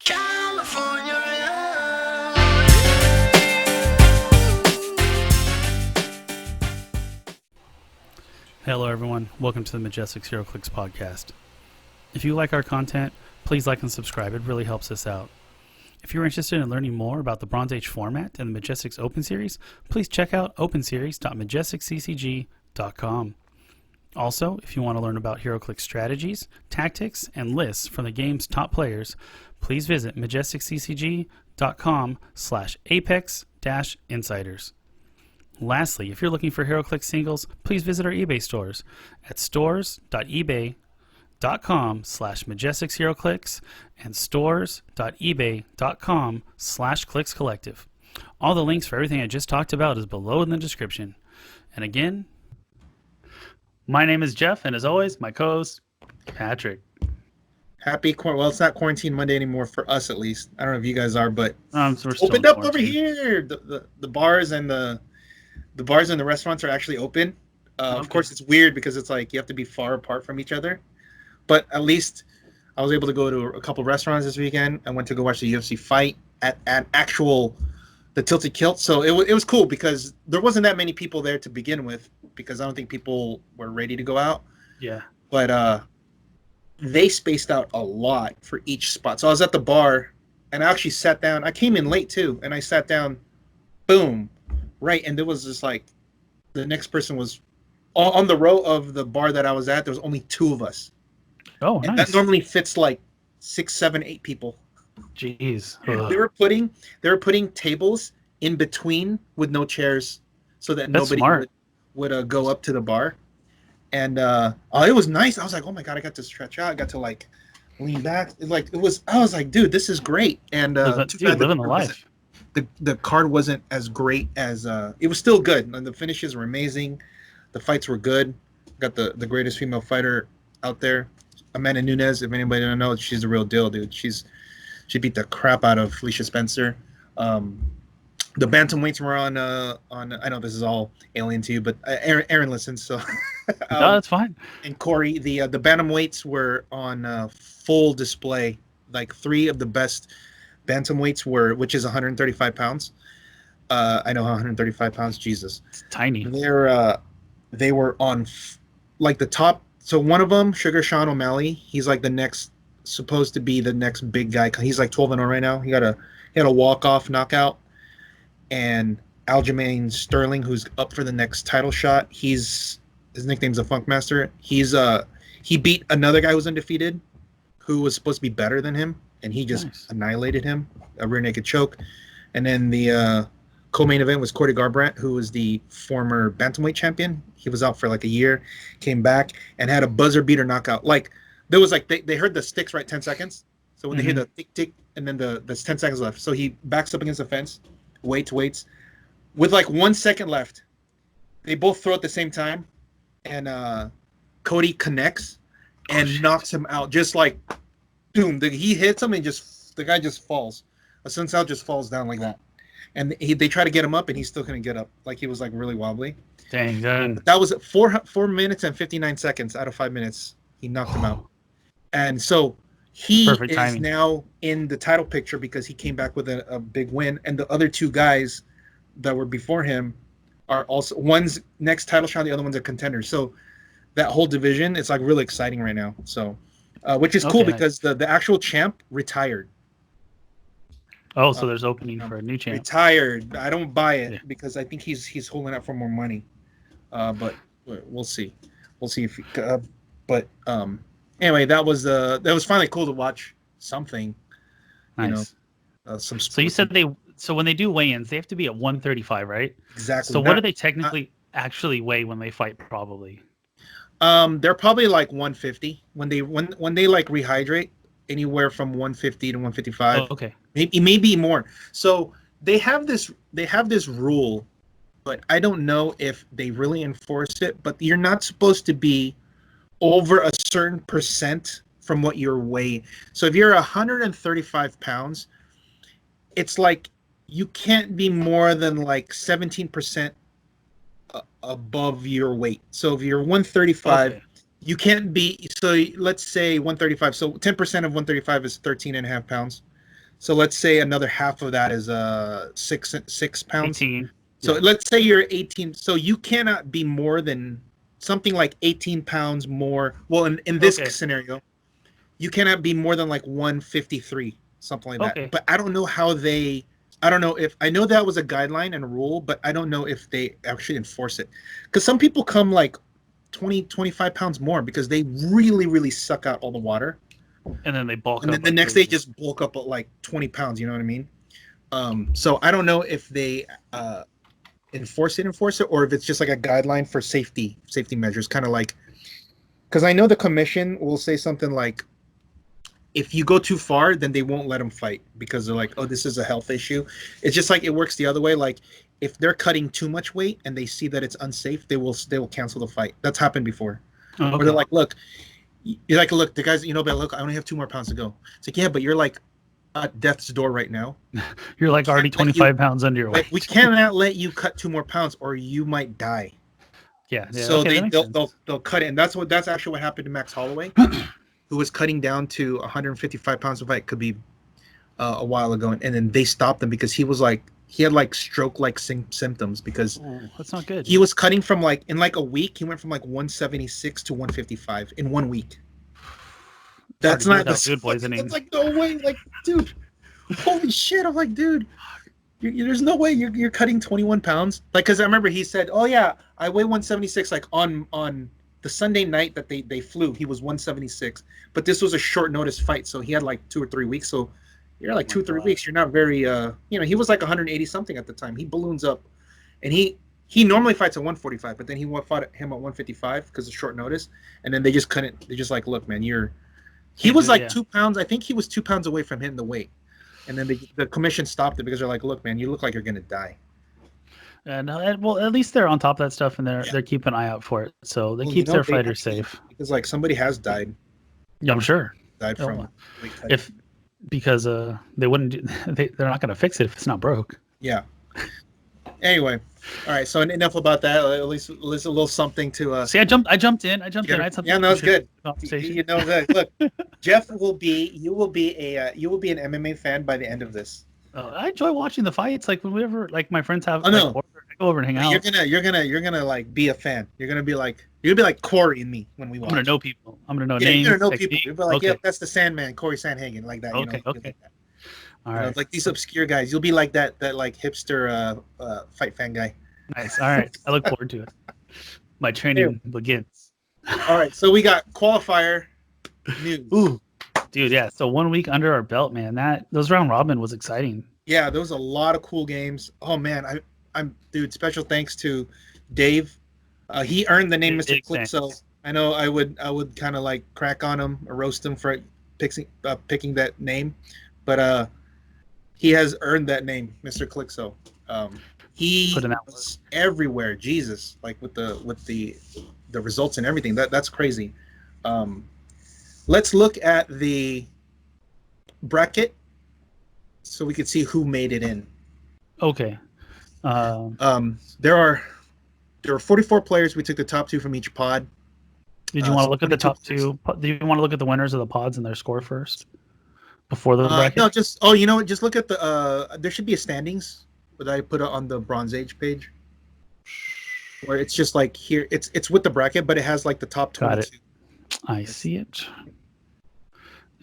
California. Hello everyone, welcome to the Majestix Heroclix Podcast. If you like our content, please like and subscribe, it really helps us out. If you're interested in learning more about the Bronze Age format and the Majestix Open Series, please check out openseries.majestixccg.com. Also, if you want to learn about Heroclix strategies, tactics, and lists from the game's top players, please visit majestixccg.com/apex-insiders. Lastly, if you're looking for Heroclix singles, please visit our eBay stores at stores.ebay.com/MajestixHeroclix and stores.ebay.com/ClicksCollective. All the links for everything I just talked about is below in the description. And again, my name is Jeff, and as always, my co-host, Patrick. Well, it's not Quarantine Monday anymore for us, at least. I don't know if you guys are, but So we're still opened in up over quarantine. here. The bars and the bars and the restaurants are actually open. Of course, it's weird because it's like you have to be far apart from each other. But at least I was able to go to a couple restaurants this weekend. I went to go watch the UFC fight at the Tilted Kilt. So it was cool because there wasn't that many people there to begin with because I don't think people were ready to go out. Yeah. But they spaced out a lot for each spot. So I was at the bar and I actually sat down. I came in late too, and I sat down, boom, right. And there was just like the next person was on the row of the bar that I was at. There was only two of us. Oh, And nice. that normally fits like 6, 7, 8 people. Jeez. They were putting tables in between with no chairs so that That's nobody smart. would go up to the bar. And it was nice. I was like, oh my god, I got to stretch out. I got to like lean back. I was like, dude, this is great. And Dude, living the life. The card wasn't as great as it was still good. And the finishes were amazing. The fights were good. Got the greatest female fighter out there, Amanda Nunes. If anybody don't know, she's the real deal, dude. She beat the crap out of Felicia Spencer. The bantamweights were on. I know this is all alien to you, but Aaron listens, so. No, that's fine. And Corey, the bantamweights were on full display. Like 3 of the best bantamweights which is 135 pounds. I know 135 pounds, Jesus. It's tiny. They were on like the top. So one of them, Sugar Sean O'Malley, he's like supposed to be the next big guy. He's like 12-0 right now. He had a walk-off knockout. And Aljamain Sterling, who's up for the next title shot, his nickname's the Funk Master. He beat another guy who was undefeated, who was supposed to be better than him, and he just annihilated him, a rear naked choke. And then the co-main event was Cody Garbrandt, who was the former bantamweight champion. He was out for like a year, came back and had a buzzer beater knockout. Like there was like they heard the sticks right 10 seconds. So when they hear the tick tick and then there's 10 seconds left. So he backs up against the fence, waits with like 1 second left. They both throw at the same time, and Cody connects and knocks him out. Just like boom, he hits him and the guy just falls. Sun Tzu just falls down like that. And they try to get him up, and he still couldn't get up. Like he was like really wobbly. Dang, good. That was 4 minutes and 59 seconds out of 5 minutes. He knocked him out. And so he Perfect is timing. now in the title picture because he came back with a big win. And the other 2 guys that were before him are also, one's next title shot, the other one's a contender. So that whole division, it's like really exciting right now. So, which is cool because the actual champ retired. Oh, so there's opening for a new champ. Retired. I don't buy it because I think he's holding out for more money. But we'll see. We'll see if. Anyway, that was finally cool to watch something. Nice. Some. So you said when they do weigh-ins, they have to be at 135, right? Exactly. So what do they technically actually weigh when they fight? Probably. They're probably like 150 when they like rehydrate, anywhere from 150 to 155. Oh, okay. Maybe more. So they have this rule, but I don't know if they really enforce it. But you're not supposed to be over a certain percent from what you're weighing. So if you're 135 pounds, it's like you can't be more than like 17% above your weight. So if you're 135, you can't be. So let's say 135. So 10% of 135 is 13 and a half pounds. So let's say another half of that is 6 pounds. 18. So let's say you're 18. So you cannot be more than something like 18 pounds more. Well, in this scenario, you cannot be more than like 153, something like that. Okay. But I don't know how they. I don't know if I know that was a guideline and a rule, but I don't know if they actually enforce it. Because some people come like 20, 25 pounds more because they really, really suck out all the water. And then they bulk and up. And then the next day just bulk up at like 20 pounds, you know what I mean? So I don't know if they enforce it, or if it's just like a guideline for safety measures, kind of like, because I know the commission will say something like, if you go too far, then they won't let them fight because they're like, oh, this is a health issue. It's just like it works the other way. Like if they're cutting too much weight and they see that it's unsafe, they will cancel the fight. That's happened before. Okay. Or they're like, look, you're like, look, the guys, but look, I only have 2 more pounds to go. It's like, yeah, but you're like at death's door right now. You're like already 25 pounds under your weight. Like, we cannot let you cut 2 more pounds or you might die. Yeah. So okay, they'll cut it, and that's actually what happened to Max Holloway, who was cutting down to 155 pounds of weight. Could be a while ago, and then they stopped him because he had like stroke-like symptoms because that's not good. He was cutting from like in like a week. He went from like 176 to 155 in 1 week. That's not the food poisoning. It's like no way, like dude, holy shit! I'm like, dude, there's no way you're cutting 21 pounds. Like, because I remember he said, oh yeah, I weigh 176. Like on the Sunday night that they flew, he was 176. But this was a short notice fight, so he had like 2 or 3 weeks. So you're like 2 or 3 weeks. You're not very he was like 180 something at the time. He balloons up, and he normally fights at 145, but then he fought him at 155 because of short notice. And then they just couldn't. They just like, look, man, he was like 2 pounds. I think he was 2 pounds away from hitting the weight. And then the commission stopped it because they're like, look, man, you look like you're gonna die. And well, at least they're on top of that stuff, and they're keeping an eye out for it, so they keep their fighters safe. Because like somebody has died. Yeah, I'm sure. Died from because they wouldn't they're not gonna fix it if it's not broke. Yeah. Anyway, all right. So enough about that. At least a little something to. See, I jumped in. I had something. Yeah, no, it's good. You know that. Look, Jeff will be an MMA fan by the end of this. I enjoy watching the fights. Like whenever, like my friends have. I know. I go over and hang out. You're gonna like be a fan. You're gonna be like Corey and me when we watch. I'm gonna know people. I'm gonna know names. You're gonna know people. You'll be like, yeah, that's the Sandman, Corey Sandhagen, like that. Okay. Like that. All right. Like these obscure guys. You'll be like that like hipster fight fan guy. Nice. All right. I look forward to it. My training begins. All right. So we got qualifier news. Ooh, dude. Yeah. So 1 week under our belt, man. Those round robin was exciting. Yeah, there was a lot of cool games. Oh man, I'm dude. Special thanks to Dave. He earned the name Mr. Click. So I know I would kind of like crack on him or roast him for picking that name, but he has earned that name, Mr. Click. So he was everywhere. Jesus, like with the results and everything. That's crazy. Let's look at the bracket so we can see who made it in. Okay. There are 44 players. We took the top 2 from each pod. Did you want to look at the top 2? Do you want to look at the winners of the pods and their score first before the bracket? No, just look at the. There should be a standings that I put on the Bronze Age page, where it's just like here. It's with the bracket, but it has like the top 22. Got it. I see it,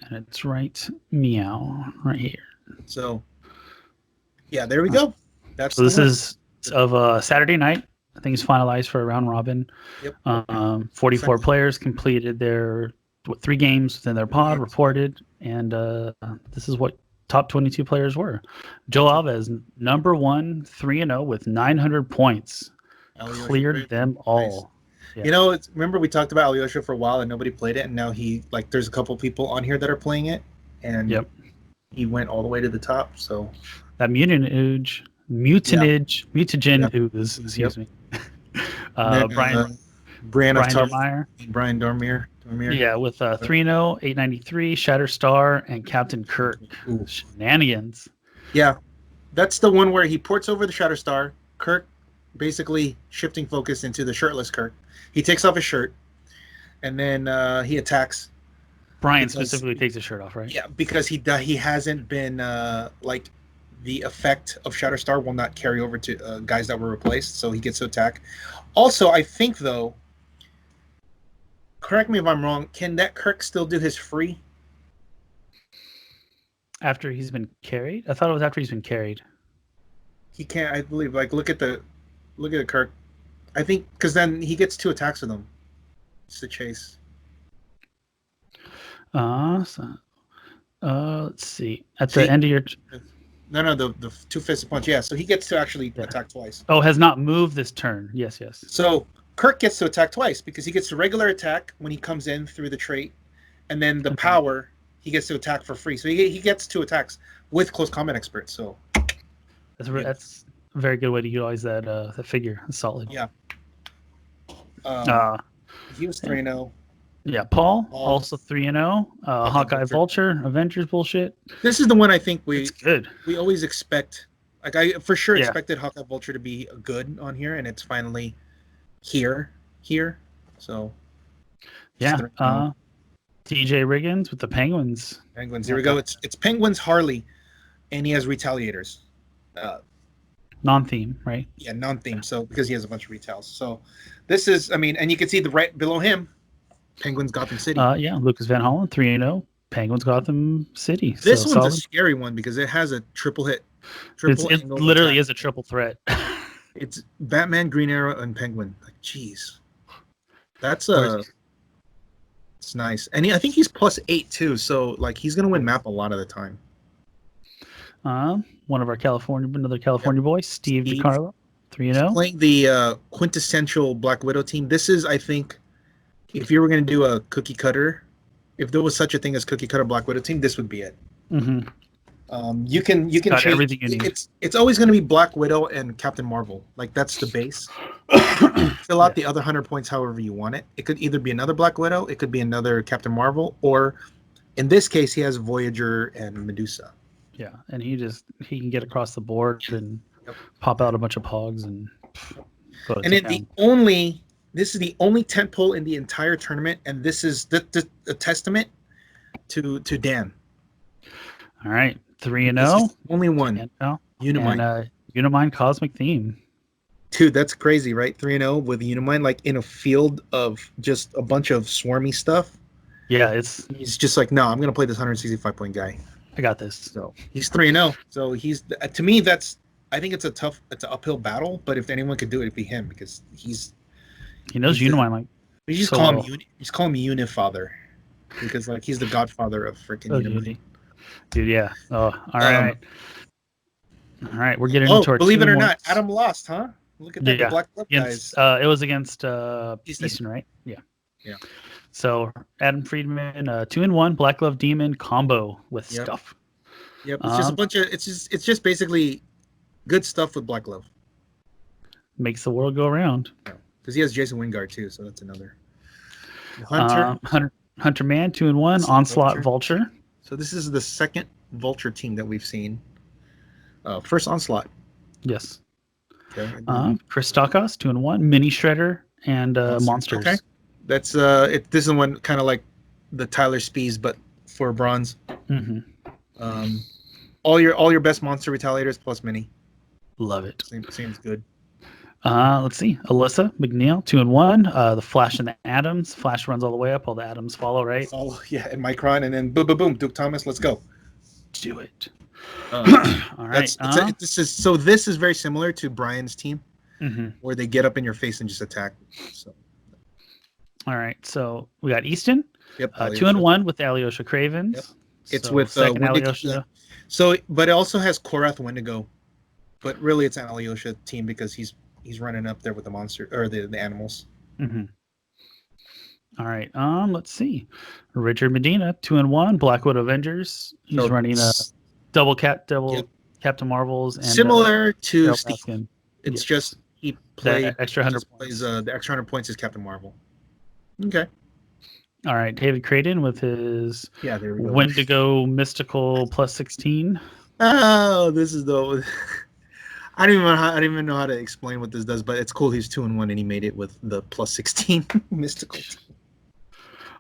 and it's right here. So, yeah, there we go. So this is of Saturday night. I think it's finalized for a round robin. Yep. 44 players completed their 3 games within their pod, reported, and this is what top 22 players were. Joe Alves, number 1, 3-0 with 900 points, cleared them all. Nice. Yeah. Remember we talked about Alyosha for a while and nobody played it, and now there's a couple people on here that are playing it, and he went all the way to the top. So that mutagen ooze, excuse me. Brian Dormier. Yeah, with 3-0, 893, Shatterstar, and Captain Kirk. Ooh. Shenanigans. Yeah, that's the one where he ports over the Shatterstar. Kirk basically shifting focus into the shirtless Kirk. He takes off his shirt, and then he attacks Brian because, specifically takes his shirt off, right? Yeah, because he hasn't been like the effect of Shatterstar will not carry over to guys that were replaced, so he gets to attack. Also, I think though, correct me if I'm wrong, can that Kirk still do his free? After he's been carried? I thought it was after he's been carried. He can't, I believe. Like, look at the Kirk. I think because then he gets 2 attacks with him. It's the chase. Let's see. At the end of your... No, the 2 fisted punch. Yeah, so he gets to actually attack twice. Oh, has not moved this turn. Yes. So Kirk gets to attack twice because he gets the regular attack when he comes in through the trait, and then the power he gets to attack for free. So he gets 2 attacks with close combat expert. So that's a very good way to utilize that figure. That's solid. Yeah. He was 3-0. Yeah, Paul also 3-0. Hawkeye Vulture, Avengers bullshit. This is the one I think it's good. We always expect. Like I for sure expected Hawkeye Vulture to be good on here, and it's finally here. So yeah. DJ Riggins with the Penguins. Here we go. It's Penguins Harley, and he has Retaliators. Non-theme, right? Yeah, non-theme. So because he has a bunch of retals. So this is, I mean, and you can see the right below him, Penguins Gotham City. Yeah, Lucas Van Hollen 3-0. Penguins Gotham City. This one's a scary one because it has a triple hit. It literally is a triple threat. It's Batman, Green Arrow, and Penguin. Like, jeez, that's it's nice. And I think he's +8 too. So like he's gonna win map a lot of the time. One of our another California boy, Steve DiCarlo, 3-0. Playing the quintessential Black Widow team. This is, I think, if you were going to do a cookie cutter, if there was such a thing as cookie cutter Black Widow team, this would be it. Mm-hmm. You can change everything you need. It's always going to be Black Widow and Captain Marvel. Like that's the base. Fill out the other 100 points however you want it. It could either be another Black Widow, it could be another Captain Marvel, or in this case, he has Voyager and Medusa. Yeah, and he can get across the board and pop out a bunch of pogs and. And then this is the only tentpole in the entire tournament, and this is a testament to Dan. All right, 3-0. Only one. Unimind. Unimind Cosmic Theme. Dude, that's crazy, right? 3-0 with Unimind, like in a field of just a bunch of swarmy stuff. Yeah, he's just like, no, I'm gonna play this 165 point guy. I got this. So he's 3-0. So he's, to me, I think it's an uphill battle. But if anyone could do it, it'd be him because he knows Unimind like. We just call him Unifather because like he's the godfather of freaking Unimind. Dude, yeah. Oh, all right. All right, we're getting into our. Believe it or not, Adam lost, huh? Look at that, the Black Club guys. It was against Easton, right? Yeah. So Adam Friedman, 2-1 Black Glove Demon combo with stuff. Yep, it's just a bunch of it's just basically good stuff with Black Glove. Makes the world go around. Because he has Jason Wingard too, so that's another. Hunter Man, 2-1 Onslaught Vulture. So this is the second Vulture team that we've seen. First Onslaught. Yes. Okay. Chris Stakos, 2-1 Mini Shredder and Monsters. Okay. That's this is one kind of like the Tyler Spees, but for bronze. Mm-hmm. All your best monster retaliators plus mini. Love it. Seems good. Let's see. Alyssa McNeil, 2-1. The Flash and the Atoms. Flash runs all the way up. All the Atoms follow, right? Oh yeah, and Micron, and then boom, Duke Thomas. Let's go. Do it. All right. This is very similar to Brian's team, where they get up in your face and just attack. So. All right, so we got Easton. Yep. 2-1 with Alyosha Cravens. Yep. It's with second Alyosha. So, but it also has Korath Wendigo, but really it's an Alyosha team because he's running up there with the monster or the animals. Mm-hmm. All right. Let's see. Richard Medina, 2-1 Blackwood Avengers. He's running a double Captain Marvels and similar to Steve. It's just he plays the extra 100 points. The extra 100 points is Captain Marvel. Okay. All right, David Creighton with his there we go. Wendigo Mystical +16. Oh, this is the. I don't even know how to explain what this does, but it's cool. He's 2-1 and he made it with the +16 Mystical.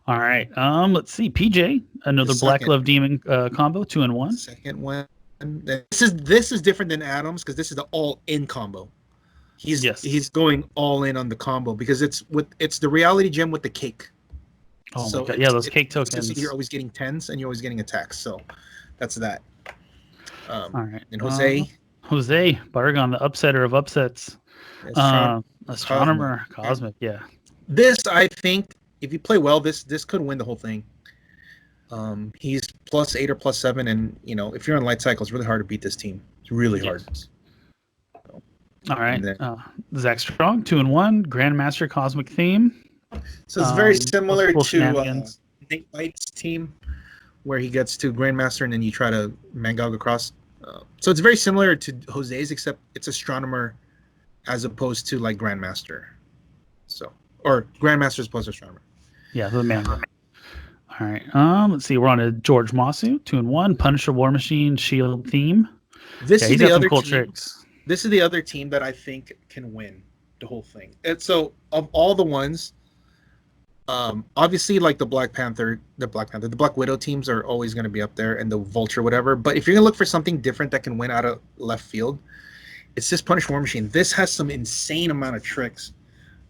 All right. Let's see. PJ, another The Black second, Glove Demon combo, 2-1. second one. This is different than Adams because this is the all-in combo. Yes. He's going all in on the combo because it's the reality gem with the cake. Oh So my god. Yeah, those cake tokens. So you're always getting 10s and you're always getting attacks. So that's that. All right. And Jose, Jose Bargon, the upsetter of upsets. Astronomer Cosmic. Yeah. This, I think, if you play well, this could win the whole thing. He's +8 or +7, and if you're on light cycle, it's really hard to beat this team. It's really hard. All right. Zach Strong, 2-1, Grandmaster Cosmic theme. So it's very similar to Nate White's team, where he gets to Grandmaster and then you try to Mangog across. So it's very similar to Jose's, except it's Astronomer as opposed to like Grandmaster. Or Grandmasters plus Astronomer. Yeah, the man. All right. Let's see. We're on to George Masu, 2-1, Punisher War Machine Shield theme. This is the other cool team. Tricks. This is the other team that I think can win the whole thing. And so of all the ones, obviously like the Black Widow teams are always going to be up there, and the Vulture, whatever. But if you're going to look for something different that can win out of left field, it's this Punisher War Machine. This has some insane amount of tricks.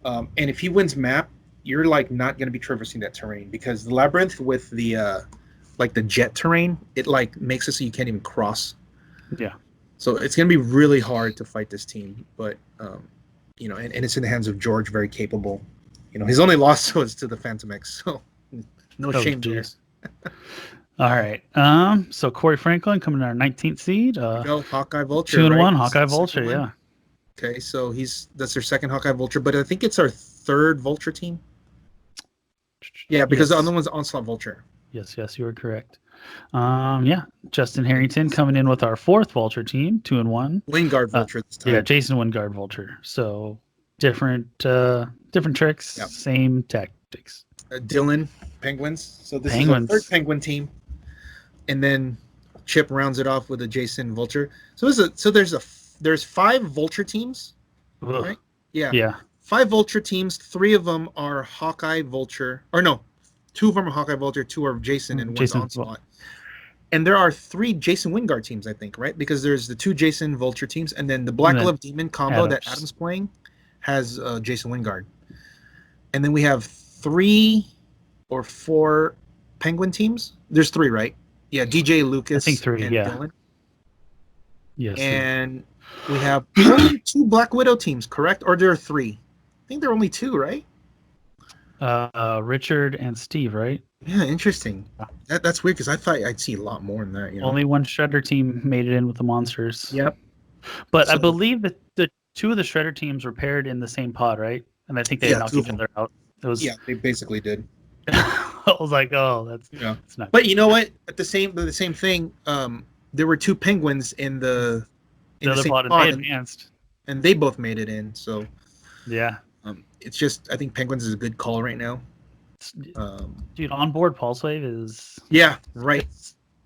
And if he wins map, you're like not going to be traversing that terrain because the Labyrinth with the like the jet terrain, it like makes it so you can't even cross. Yeah. So it's going to be really hard to fight this team, but and it's in the hands of George, very capable. His only loss was to the Phantom X, so no shame there. All right. So Corey Franklin coming in our 19th seed. Hawkeye Vulture. 2-1, right? Hawkeye Vulture, yeah. Okay, so that's their second Hawkeye Vulture, but I think it's our third Vulture team. Yeah, because the other one's Onslaught Vulture. Yes, you are correct. Justin Harrington coming in with our fourth Vulture team, 2-1. Wingard Vulture this time. Yeah, Jason Wingard Vulture. So different tricks, same tactics. Dylan Penguins. So this is our third Penguin team, and then Chip rounds it off with a Jason Vulture. So there's 5 Vulture teams, right? Yeah. 5 Vulture teams. 3 of them are Hawkeye Vulture, or no, 2 of them are Hawkeye Vulture, 2 are Jason, and one's Onslaught. And there are 3 Jason Wingard teams, I think, right? Because there's the 2 Jason Vulture teams, and then the Black Glove Demon combo that Adam's playing has Jason Wingard. And then we have 3 or 4 Penguin teams. There's 3, right? Yeah, DJ Lucas. I think 3, and Dylan. Yes. And we have only 2 Black Widow teams, correct? Or there are 3? I think there are only 2, right? Richard and Steve, right? Yeah, interesting. That's weird because I thought I'd see a lot more than that. Only one Shredder team made it in with the Monsters. Yep. But I believe that the 2 of the Shredder teams were paired in the same pod, right? And I think they knocked each other out. They basically did. I was like, oh, that's not. But you know what? At the same thing, there were 2 Penguins in the other same pod, and they advanced, and they both made it in. So yeah. It's just I think Penguins is a good call right now. Dude, onboard Pulse Wave is right.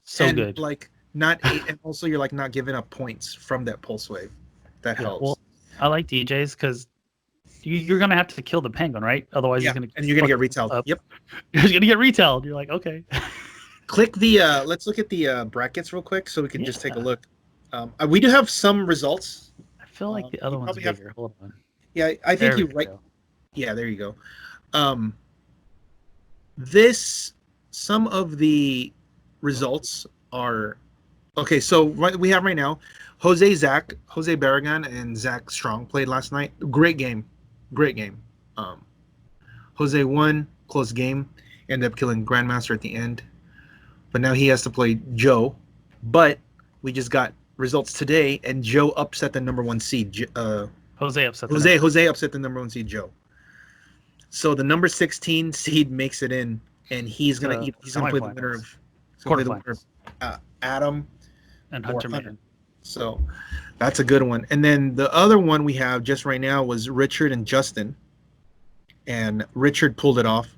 So and good. Like not 8, and also you're like not giving up points from that Pulse Wave. That helps. Well, I like DJs because you're gonna have to kill the Penguin, right? Otherwise, you're gonna get retailed. Yep, you're gonna get retailed. You're like, okay. Click the. Let's look at the brackets real quick so we can just take a look. We do have some results. I feel like the other one's bigger. Hold on. Yeah, I think you're right. Yeah, there you go. Some of the results are okay. So we have right now, Jose Barragan and Zach Strong played last night. Great game. Jose won, close game, ended up killing Grandmaster at the end. But now he has to play Joe. But we just got results today, and Joe upset the number 1 seed. Jose upset the number 1 seed, Joe. So the number 16 seed makes it in, and he's gonna play the winner of Adam and Hunter Man. So that's a good one. And then the other one we have just right now was Richard and Justin, and Richard pulled it off.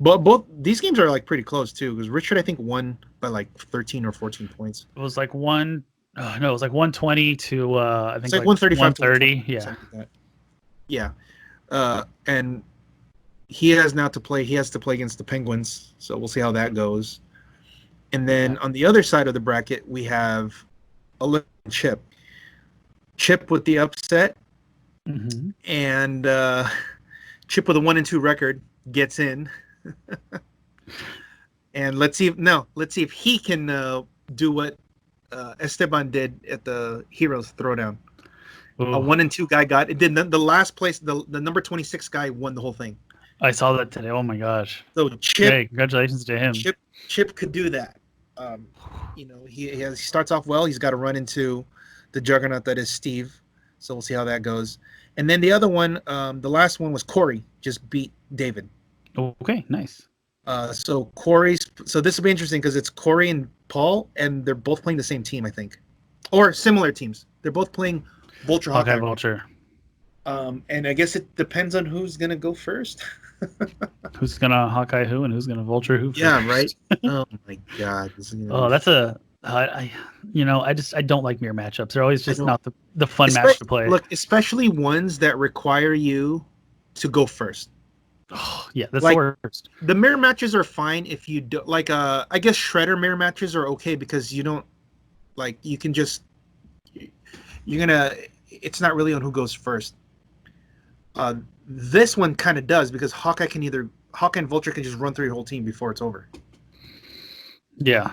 But both these games are like pretty close too, because Richard I think won by like 13 or 14 points. It was like it was like 120 to I think it's like 135 130. Yeah. Yeah. And he has now to play. He has to play against the Penguins, so we'll see how that goes. And then on the other side of the bracket, we have Chip. Chip with the upset, and Chip with a 1-2 record gets in. And let's see if he can do what Esteban did at the Heroes Throwdown. Ooh. A 1-2 guy got it. Did the last place, the number 26 guy won the whole thing. I saw that today. Oh my gosh! So Chip, hey, congratulations to him. Chip could do that. He starts off well. He's got to run into the juggernaut that is Steve. So we'll see how that goes. And then the other one, the last one was Corey. Just beat David. Okay, nice. So this will be interesting because it's Corey and Paul, and they're both playing the same team, I think, or similar teams. They're both playing Vulture Hawkeye. Vulture. And I guess it depends on who's gonna go first. Who's gonna Hawkeye who and who's gonna Vulture who? First. Yeah, right. Oh my God. That's a. I don't like mirror matchups. They're always just not the fun match to play. Look, especially ones that require you to go first. Oh, yeah, that's the worst. The mirror matches are fine if you do I guess Shredder mirror matches are okay because you don't you can just it's not really on who goes first. This one kind of does because Hawkeye and Vulture can just run through your whole team before it's over. Yeah,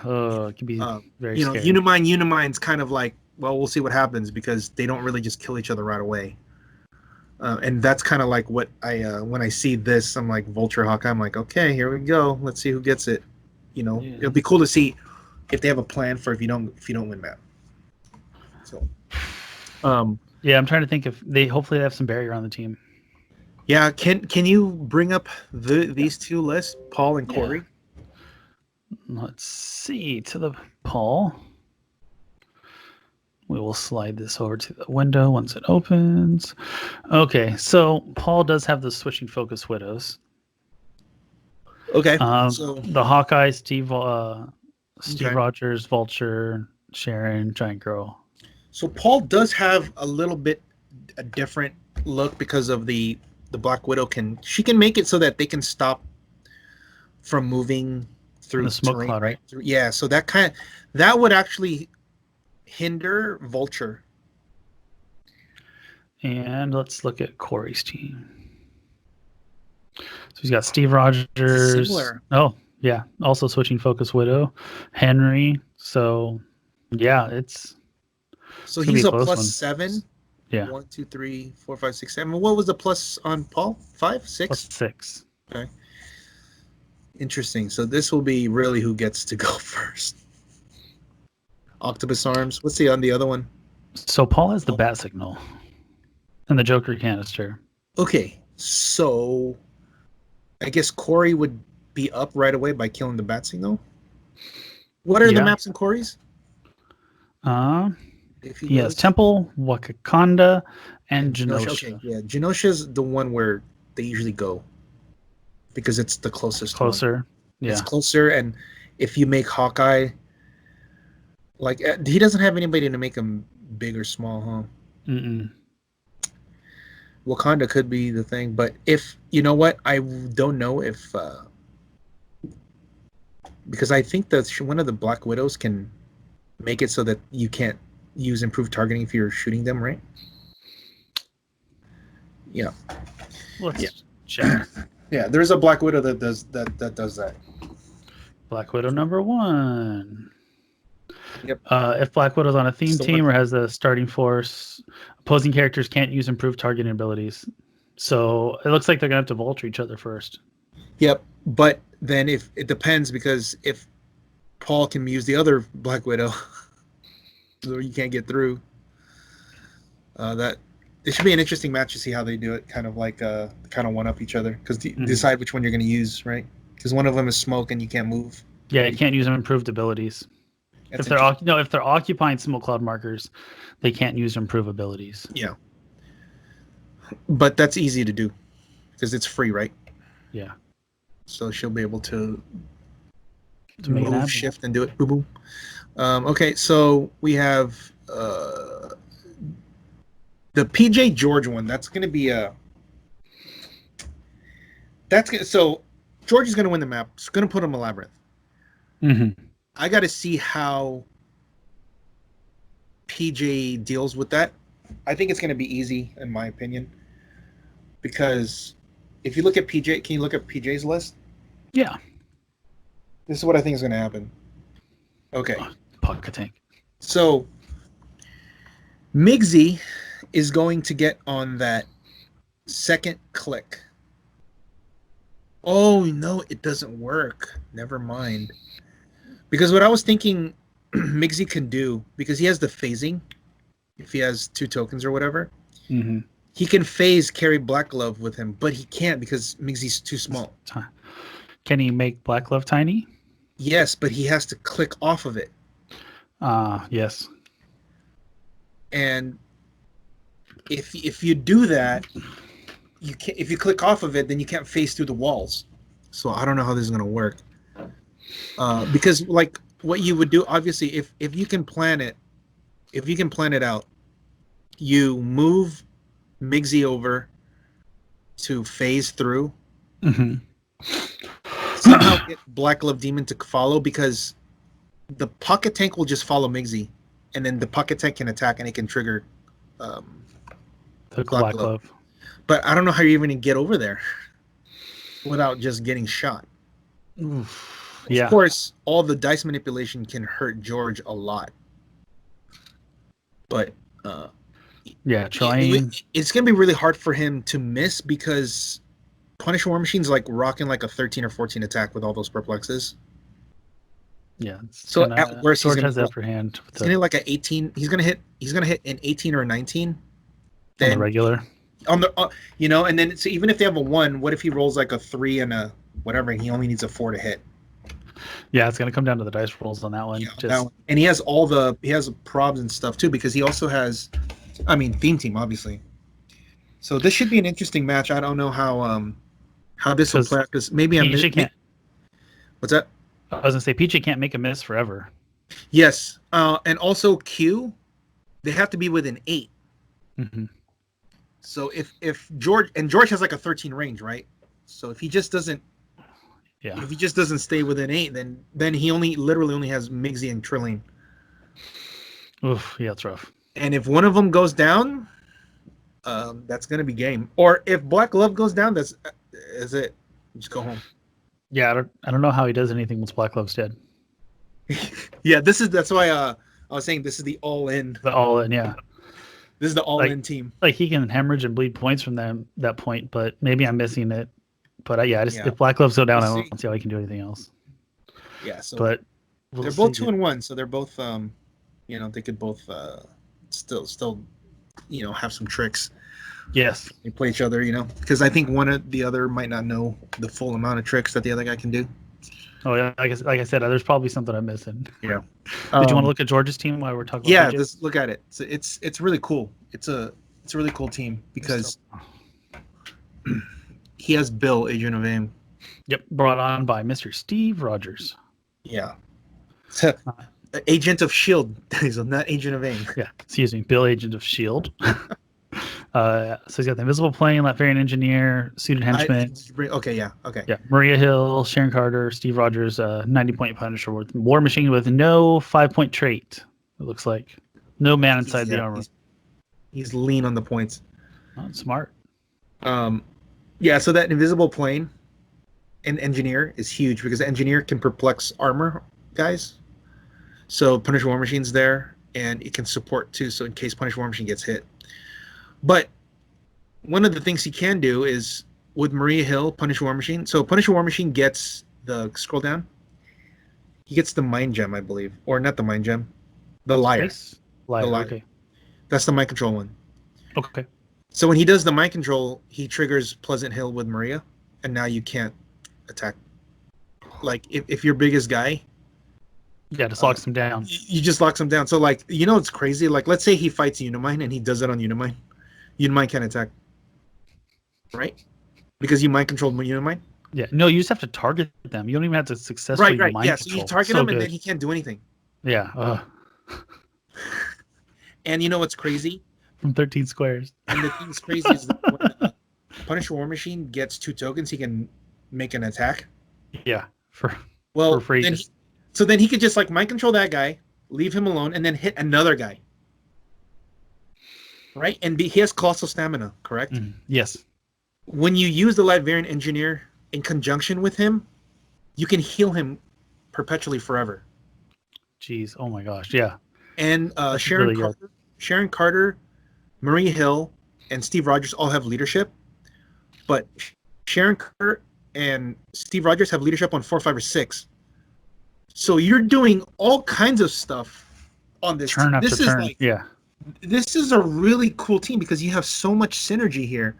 it can be very scary. Unimine's kind of we'll see what happens because they don't really just kill each other right away. And that's kind of what I when I see this, I'm like Vulture Hawkeye. I'm like, okay, here we go. Let's see who gets it. It'll be cool to see if they have a plan for if you don't win that. So, yeah, I'm trying to think if hopefully they have some barrier on the team. Yeah, can you bring up these two lists, Paul and Corey? Let's see to the Paul. We will slide this over to the window once it opens. Okay, so Paul does have the switching focus widows. Okay. So the Hawkeye, Steve Rogers, Vulture, Sharon, Giant Girl. So Paul does have a little bit a different look because of the Black Widow she can make it so that they can stop from moving through the smoke cloud, right? Yeah, so that would actually hinder Vulture. And let's look at Corey's team. So he's got Steve Rogers. Similar. Oh, yeah. Also switching focus widow. Henry. So, yeah, it's... So he's a plus 7? Yeah. 1, 2, 3, 4, 5, 6, 7. What was the plus on Paul? 5, 6? Plus 6. Okay. Interesting. So this will be really who gets to go first. Octopus arms. What's on the other one? So Paul has the bat signal and the Joker canister. Okay, so I guess Corey would be up right away by killing the bat signal. What are the maps in Corey's? He has Temple, Wakanda, and Genosha. Okay, yeah, Genosha's the one where they usually go because it's the closest. Closer, one. Yeah. It's closer, and if you make Hawkeye. He doesn't have anybody to make him big or small, huh? Mm-mm. Wakanda could be the thing, but if you know what, I don't know if because I think that one of the Black Widows can make it so that you can't use improved targeting if you're shooting them, right? Yeah. Let's check. Yeah, there's a Black Widow that does that. Black Widow number 1. Yep. If Black Widow's on a theme team or has a starting force, opposing characters can't use improved targeting abilities. So it looks like they're going to have to vulture each other first. Yep. But then if it depends because if Paul can use the other Black Widow, or you can't get through, that it should be an interesting match to see how they do it. Kind of one up each other because decide which one you're going to use, right? Because one of them is smoke and you can't move. Yeah, you can't use improved abilities. If they're occupying smoke cloud markers, they can't use improve abilities. Yeah, but that's easy to do because it's free, right? Yeah. So she'll be able to move, shift, and do it. Boom, boom. Okay, so we have the PJ George one. That's going to be So George is gonna win the map. It's gonna put him a Labyrinth. Mm-hmm. I got to see how PJ deals with that. I think it's gonna be easy, in my opinion, because if you look at PJ, can you look at PJ's list? Yeah. This is what I think is gonna happen. Okay. Pocket tank. So Migsy is going to get on that second click. Oh no, it doesn't work. Never mind. Because what I was thinking Migsy can do, because he has the phasing, if he has 2 tokens or whatever, he can phase carry Black Glove with him, but he can't because Migsy's too small. Can he make Black Glove tiny? Yes, but he has to click off of it. Yes. And if you do that, you can't. If you click off of it, then you can't phase through the walls. So I don't know how this is gonna work. Because like what you would do, obviously, if you can plan it, out, you move Migsy over to phase through. Somehow get Black Glove Demon to follow, because the pocket tank will just follow Migsy, and then the pocket tank can attack and it can trigger the Black Glove. But I don't know how you're even gonna get over there without just getting shot. Oof. Of course, all the dice manipulation can hurt George a lot. But trying. It's gonna be really hard for him to miss, because Punish War Machine's like rocking like a 13 or 14 attack with all those perplexes. Yeah. So at worst, George has the upper hand. He's gonna hit like an 18. He's gonna hit an 18 or a 19. Then, on the regular. On the and then so even if they have a 1, what if he rolls like a 3 and a whatever, and he only needs a 4 to hit? Yeah, it's gonna come down to the dice rolls on that one. That one. And he has probs and stuff too, because he also has, Theme Team obviously. So this should be an interesting match. I don't know how this will play, because maybe can't. What's that? I was gonna say PJ can't make a miss forever. Yes, and also Q, they have to be within 8. So if George has like a 13 range, right? So if he just doesn't stay within 8, then he literally only has Migsy and Trillian. Oof, yeah, it's rough. And if one of them goes down, that's gonna be game. Or if Black Glove goes down, that's it. Just go home. Yeah, I don't know how he does anything once Black Glove's dead. Yeah, that's why I was saying this is the all-in. The all-in, yeah. This is the all-in team. Like he can hemorrhage and bleed points from that point, but maybe I'm missing it. But if Black Gloves go down, I don't see how he can do anything else. Yeah, so but they're both 2-1, so they're both they could both still have some tricks. Yes, they play each other, because I think one or the other might not know the full amount of tricks that the other guy can do. Oh yeah, like I said, there's probably something I'm missing. Yeah. Did you want to look at George's team while we're talking? Yeah, about just look at it. So it's really cool. It's a really cool team, because he has Bill, Agent of AIM. Yep, brought on by Mr. Steve Rogers. Yeah. Agent of Shield. He's not Agent of AIM. Yeah, excuse me, Bill, Agent of Shield. So he's got the Invisible Plane, Latvian Engineer, Suited Henchman. Okay. Yeah, Maria Hill, Sharon Carter, Steve Rogers, 90-point Punisher, War Machine with no 5-point trait. It looks like no man inside the armor. He's lean on the points. Oh, smart. Yeah. So that Invisible Plane and Engineer is huge, because the Engineer can perplex armor guys. So Punisher War Machine's there, and it can support too. So in case Punisher War Machine gets hit. But one of the things he can do is with Maria Hill, Punisher War Machine. So Punisher War Machine gets scroll down. He gets the Mind Gem, I believe, or not the Mind Gem, the Liar. Liar. The Liar. Okay. That's the mind control one. Okay. So when he does the mind control, he triggers Pleasant Hill with Maria, and now you can't attack. Like if your biggest guy. Yeah, just locks him down. You just locks him down. So it's crazy. Like let's say he fights Unimind and he does it on Unimind. Unimind can't attack. Right? Because you mind controlled Unimind? Yeah. No, you just have to target them. You don't even have to successfully mind control. So you target him and then he can't do anything. Yeah. And you know what's crazy? From 13 squares. And the thing's crazy is that when Punisher War Machine gets 2 tokens, he can make an attack. Yeah, for Well, free. then he could just like mind control that guy, leave him alone, and then hit another guy. Right? And he has colossal stamina, correct? Yes. When you use the Labyrinth Engineer in conjunction with him, you can heal him perpetually forever. Jeez. Oh my gosh. Yeah. And Sharon Carter, Marie Hill, and Steve Rogers all have leadership, but Sharon Carter and Steve Rogers have leadership on 4, 5, or 6. So you're doing all kinds of stuff on this. Turn after turn. This is a really cool team because you have so much synergy here.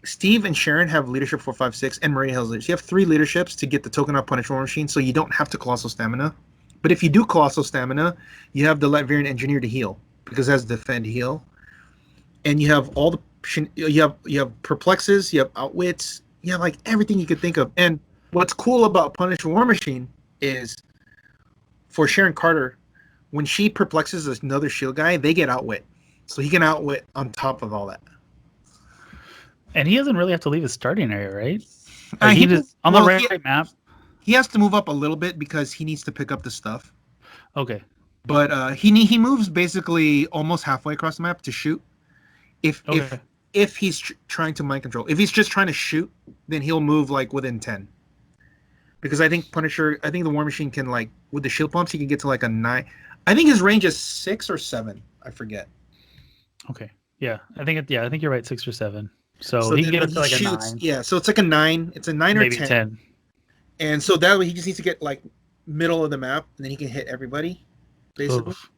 Steve and Sharon have leadership 4, 5, 6, and Maria has leadership. You have 3 leaderships to get the token of Punisher War Machine, so you don't have to Colossal Stamina. But if you do Colossal Stamina, you have the Labyrinth Engineer to heal because it has Defend Heal, and you have all the you have Perplexes, you have Outwits, you have like everything you could think of. And what's cool about Punisher War Machine is for Sharon Carter, when she perplexes another shield guy, they get Outwit, so he can Outwit on top of all that. And he doesn't really have to leave his starting area, right? Like he just on the right map. He has to move up a little bit because he needs to pick up the stuff. Okay. But he moves basically almost halfway across the map to shoot. If he's trying to mind control. If he's just trying to shoot, then he'll move like within 10. Because I think the War Machine can like with the shield pumps he can get to like a 9. I think his range is 6 or 7. I forget. Okay. Yeah, I think you're right, 6 or 7. So he can get up to like shoots, a 9. Yeah, so it's like a 9. It's a 9 maybe or 10. And so that way he just needs to get like middle of the map, and then he can hit everybody, basically. Oof.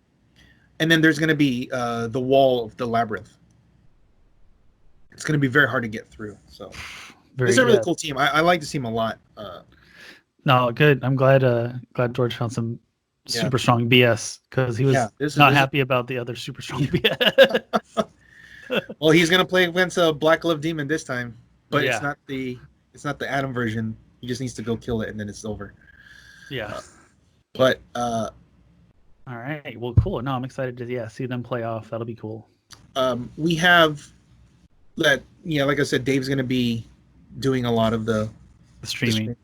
And then there's going to be the wall of the Labyrinth. It's going to be very hard to get through. So it's a really cool team. I like this team a lot. No, good. I'm glad George found some super strong BS because he was not happy about the other super strong BS. Well, he's going to play against a Black Glove Demon this time, but it's not the Atom version. He just needs to go kill it, and then it's over. Yeah. All right. Well, cool. No, I'm excited to see them play off. That'll be cool. We have that. Yeah, like I said, Dave's going to be doing a lot of the streaming,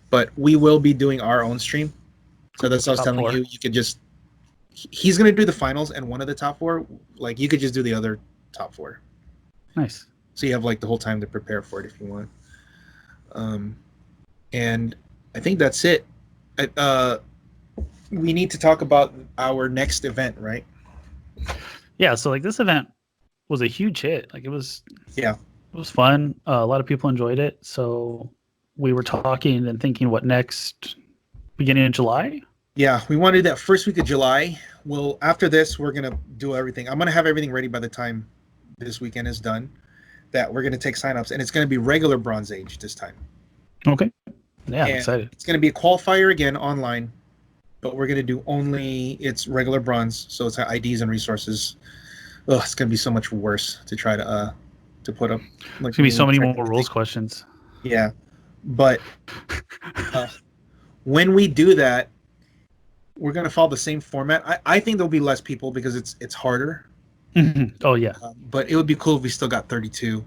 but we will be doing our own stream. So that's what I was telling you. You could just. He's going to do the finals and one of the top 4. Like you could just do the other top 4. Nice. So you have like the whole time to prepare for it if you want. And I think that's it. We need to talk about our next event, right? Yeah. So like this event was a huge hit. Like it was fun. A lot of people enjoyed it. So we were talking and thinking, what next? Beginning of July? Yeah, we wanted that first week of July. Well, after this, we're going to do everything. I'm going to have everything ready by the time this weekend is done. That we're going to take signups, and it's going to be regular Bronze Age this time. Okay. Yeah, I'm excited. It's going to be a qualifier again online, but we're going to do it's regular bronze, so it's IDs and resources. Oh, it's going to be so much worse to try to put up. Like, there's going to be so many more rules questions. Yeah, but when we do that, we're going to follow the same format. I think there'll be less people because it's harder. Mm-hmm. Oh yeah. But it would be cool if we still got 32.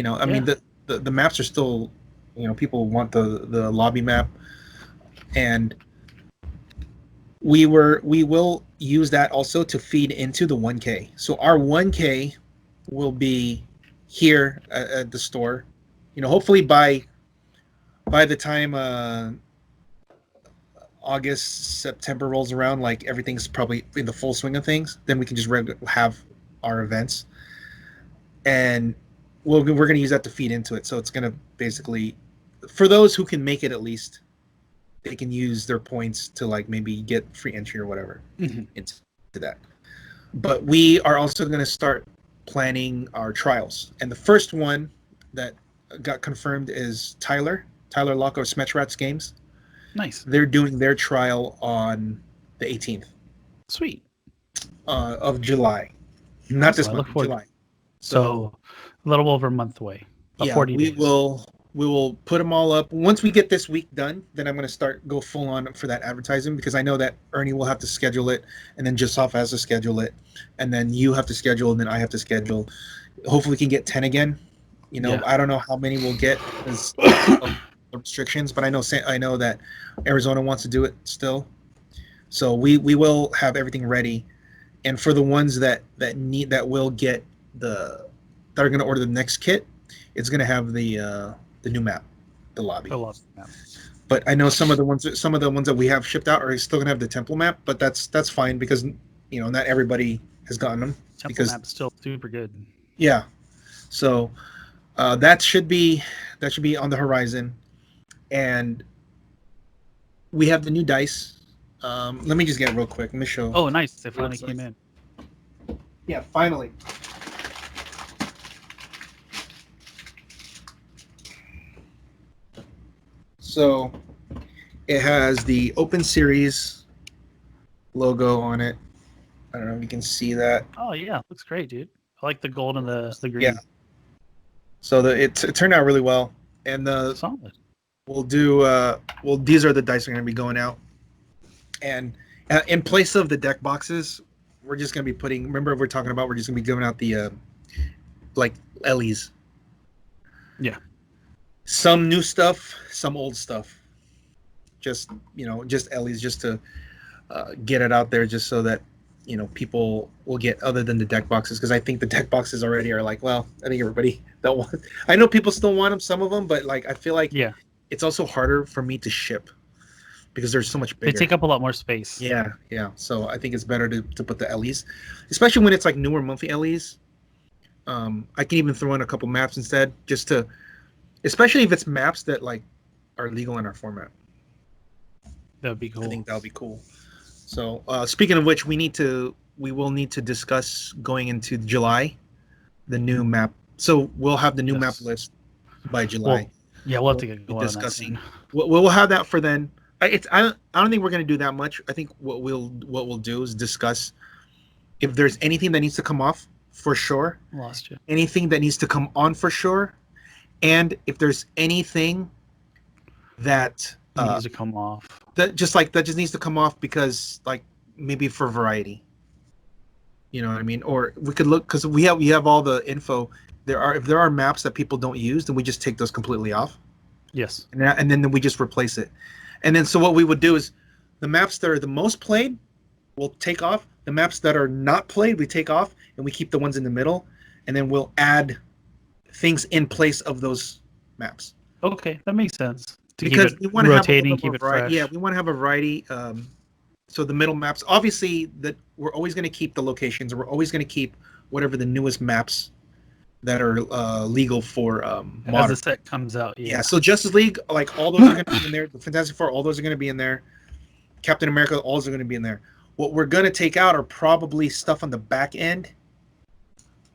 I mean the maps are still, people want the lobby map, and we will use that also to feed into the 1K. So our 1K will be here at the store. Hopefully by the time August, September rolls around, like everything's probably in the full swing of things, then we can just have our events, and we're going to use that to feed into it. So it's going to basically, for those who can make it, at least they can use their points to like maybe get free entry or whatever into that. But we are also going to start planning our trials, and the first one that got confirmed is Tyler Locke of Smetchrats Games. Nice. They're doing their trial on the 18th. Sweet. Of July. Not this month, July. So a little over a month away. 40 days. We will put them all up. Once we get this week done, then I'm going to go full on for that advertising, because I know that Ernie will have to schedule it, and then Jussoff has to schedule it, and then you have to schedule, and then I have to schedule. Hopefully we can get 10 again. I don't know how many we'll get because of the restrictions, but I know that Arizona wants to do it still. So we will have everything ready. And for the ones that will get that are going to order the next kit, it's going to have the new map, the lobby. The lobby map. But I know some of the ones that we have shipped out are still going to have the temple map, but that's fine because not everybody has gotten them. Temple map's still super good. Yeah. So that should be on the horizon, and we have the new dice. Let me just get it real quick. Let me show. Oh, nice! They finally came in. Yeah, finally. So it has the Open Series logo on it. I don't know if you can see that. Oh yeah, looks great, dude. I like the gold and the green. Yeah. So it turned out really well, and solid. We'll do these are the dice that are going to be going out, and in place of the deck boxes, we're just going to be putting. Remember, we're just going to be giving out the like Ellie's. Yeah. Some new stuff, some old stuff. Just Ellie's, just to get it out there, just so that people will get other than the deck boxes, because I think the deck boxes already are like, well, I think everybody that wants. I know people still want them, some of them, but like I feel like it's also harder for me to ship because there's so much bigger. They take up a lot more space. Yeah. So I think it's better to put the LEs, especially when it's like newer monthly LEs. I can even throw in a couple maps instead, just to, especially if it's maps that like are legal in our format. That would be cool. I think that would be cool. So speaking of which, we will need to discuss going into July, the new map. So we'll have the new map list by July. We'll have to get going discussing. We'll have that for then. I don't think we're going to do that much. I think what we'll do is discuss if there's anything that needs to come off for sure. Lost you. Anything that needs to come on for sure, and if there's anything that needs to come off. That just needs to come off because like maybe for variety. You know what I mean? Or we could look, because we have all the info. If there are maps that people don't use, then we just take those completely off. Yes. And then we just replace it. And then so what we would do is the maps that are the most played, we'll take off. The maps that are not played, we take off, and we keep the ones in the middle. And then we'll add things in place of those maps. Okay, that makes sense. Because we want to rotating, keep it fresh. Yeah, we want to have a variety. So the middle maps, obviously, that we're always going to keep the locations, and we're always going to keep whatever the newest maps that are legal for modern. As the set comes out. Yeah. So Justice League, like all those are going to be in there. The Fantastic Four, all those are going to be in there. Captain America, all those are going to be in there. What we're going to take out are probably stuff on the back end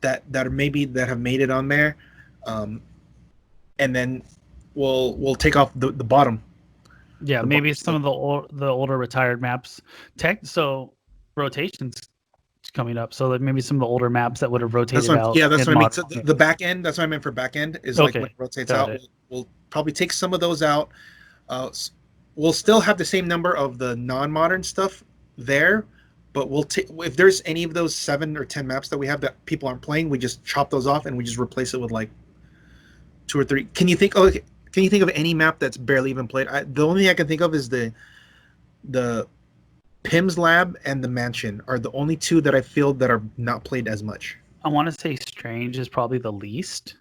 that have made it on there, and then we'll take off the bottom. Yeah, maybe some of the older retired maps. So rotations coming up. So that maybe some of the older maps that would have rotated out. Yeah, that's what I mean. So the back end. That's what I meant for back end. Is like when it rotates out. We'll probably take some of those out. We'll still have the same number of the non-modern stuff there, but we'll take, if there's any of those 7 or 10 maps that we have that people aren't playing, we just chop those off and we just replace it with like 2 or 3. Can you think of any map that's barely even played? The only thing I can think of is the Pim's Lab and the Mansion are the only 2 that I feel that are not played as much. I want to say Strange is probably the least.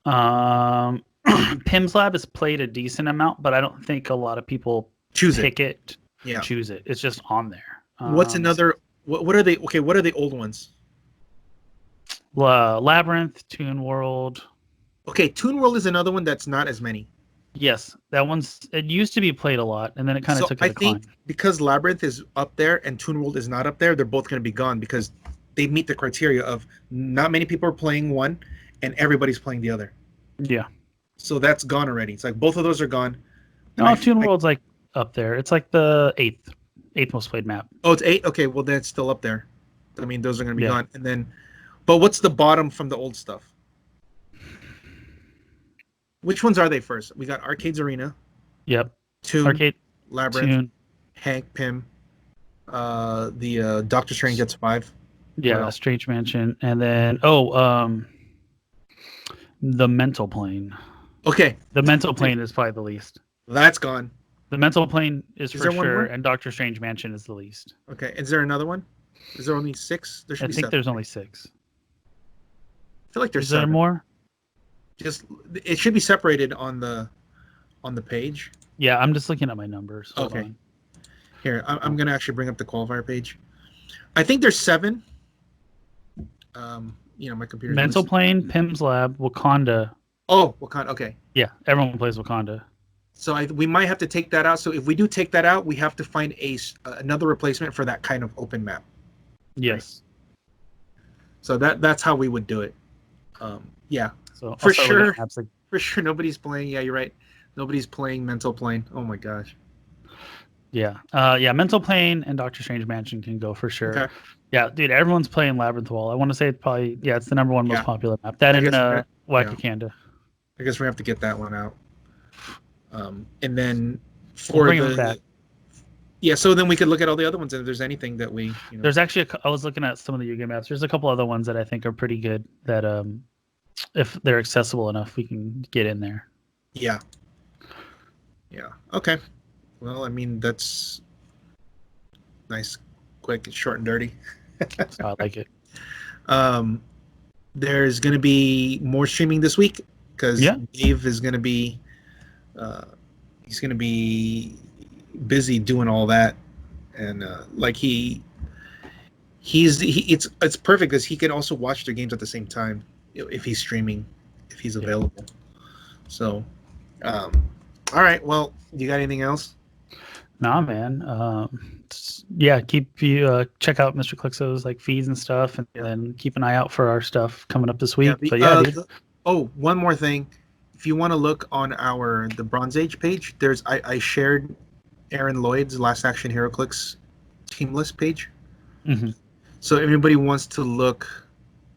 Pim's Lab has played a decent amount, but I don't think a lot of people choose it. It's just on there. What's another? What are they? Okay, what are the old ones? Labyrinth, Toon World. Okay, Toon World is another one that's not as many. Yes, it used to be played a lot, and then it kind of took a decline. I think because Labyrinth is up there and Toon World is not up there, they're both going to be gone because they meet the criteria of not many people are playing one and everybody's playing the other. Yeah. So that's gone already. It's like both of those are gone. No, Toon World's like up there. It's like the eighth most played map. Oh, it's 8? Okay, well then it's still up there. I mean, those are going to be gone. And then, but what's the bottom from the old stuff? Which ones are they first? We got Arcades Arena, Yep. Toon, Arcade, Labyrinth, Toon. Hank, Pym, the Doctor Strange gets 5. Yeah, Strange Mansion, and then the Mental Plane. Okay. The Mental Plane is probably the least. That's gone. The Mental Plane is for there one sure, more? and Doctor Strange Mansion is the least. Okay. Is there another one? Is there only 6? There should I be think 7. there's only 6. I feel like there's Is there 7. more? Just it should be separated on the page. Yeah, I'm just looking at my numbers. Hold Okay. on. Here, I'm gonna actually bring up the qualifier page. I think there's 7. My computer. Mental Plane, Pym's Lab, Wakanda. Oh, Wakanda. Okay. Yeah, everyone plays Wakanda. So we might have to take that out. So if we do take that out, we have to find another replacement for that kind of open map. Yes. So that's how we would do it. Yeah. So For sure. Like, For sure, nobody's playing. Yeah, you're right. Nobody's playing Mental Plane. Oh my gosh. yeah. Mental Plane and Doctor Strange Mansion can go for sure. Okay. Yeah, dude, everyone's playing Labyrinth Wall. I want to say it's probably it's the number 1 most popular map. That and Wakanda. I guess we have to get that one out. And then for so then we could look at all the other ones, and if there's anything that we, There's actually I was looking at some of the Yuga maps. There's a couple other ones that I think are pretty good that if they're accessible enough, we can get in there. Yeah. Okay. Well, I mean, that's nice, quick, short, and dirty. I like it. There's going to be more streaming this week because Dave is going to be he's going to be busy doing all that, and it's perfect because he can also watch their games at the same time if he's streaming, if he's available. So all right, well, you got anything else? Nah, man. Keep you check out Mr. Clixo's feeds and stuff, and then keep an eye out for our stuff coming up this week. One more thing. If you want to look on the Bronze Age page, I shared Aaron Lloyd's Last Action Heroclix team list page. Mm-hmm. So if anybody wants to look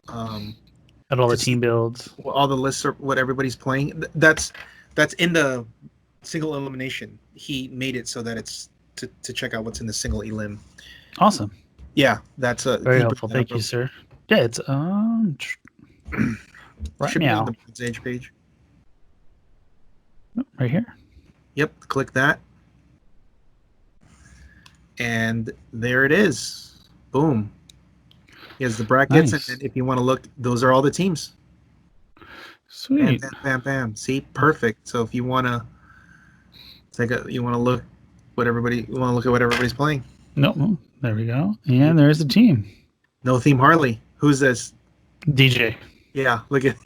at all the team builds, all the lists of what everybody's playing, that's in the single elimination. He made it so that it's to check out what's in the single elim. Awesome. Yeah, that's very helpful. Thank you, sir. Yeah, it's right should now. Be on the Bronze Age page. Right here. Yep, click that. And there it is. Boom. Here's the brackets. Nice. And if you want to look, those are all the teams. Sweet. Bam, bam, bam, bam. See, perfect. So if you want to look at what everybody's playing. Nope. There we go. And there's the team. No Theme Harley. Who's this? DJ. Yeah, look at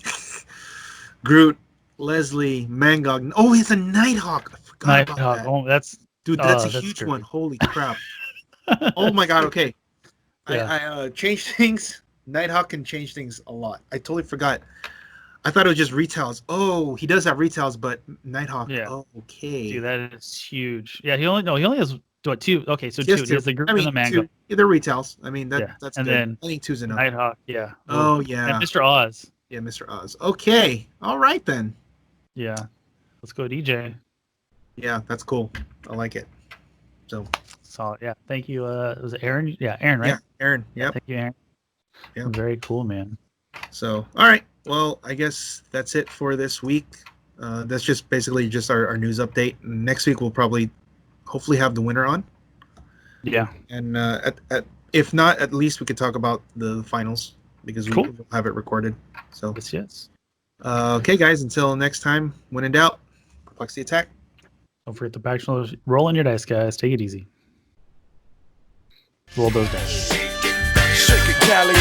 Groot, Leslie, Mangog. Oh, he's a Nighthawk. I forgot about that. Oh, that's a huge one. Holy crap. Oh my god, okay. Yeah. I changed things. Nighthawk can change things a lot. I totally forgot. I thought it was just retails. Oh, he does have retails, but Nighthawk. Yeah. Oh, okay. Dude, that is huge. Yeah, he only has 2. Okay, so 2. He has the Groot and the Mango. They're retails. I mean, that's and good. Then I think 2's enough. Nighthawk, yeah. Oh, yeah. And Mr. Oz. Yeah, Mr. Oz. Okay. All right, then. Yeah. Let's go, DJ. Yeah, that's cool. I like it. So solid. Yeah. Thank you. Was it Aaron? Yeah, Aaron, right? Yeah, Aaron. Yep. Thank you, Aaron. Yeah. Very cool, man. So, all right. Well, I guess that's it for this week. That's just basically just our news update. Next week we'll probably, hopefully, have the winner on. Yeah. And if not, at least we could talk about the finals because we'll have it recorded. So yes. Okay, guys. Until next time, when in doubt, flex the attack. Don't forget to roll on your dice, guys. Take it easy. Roll those dice. Shake it, Cali.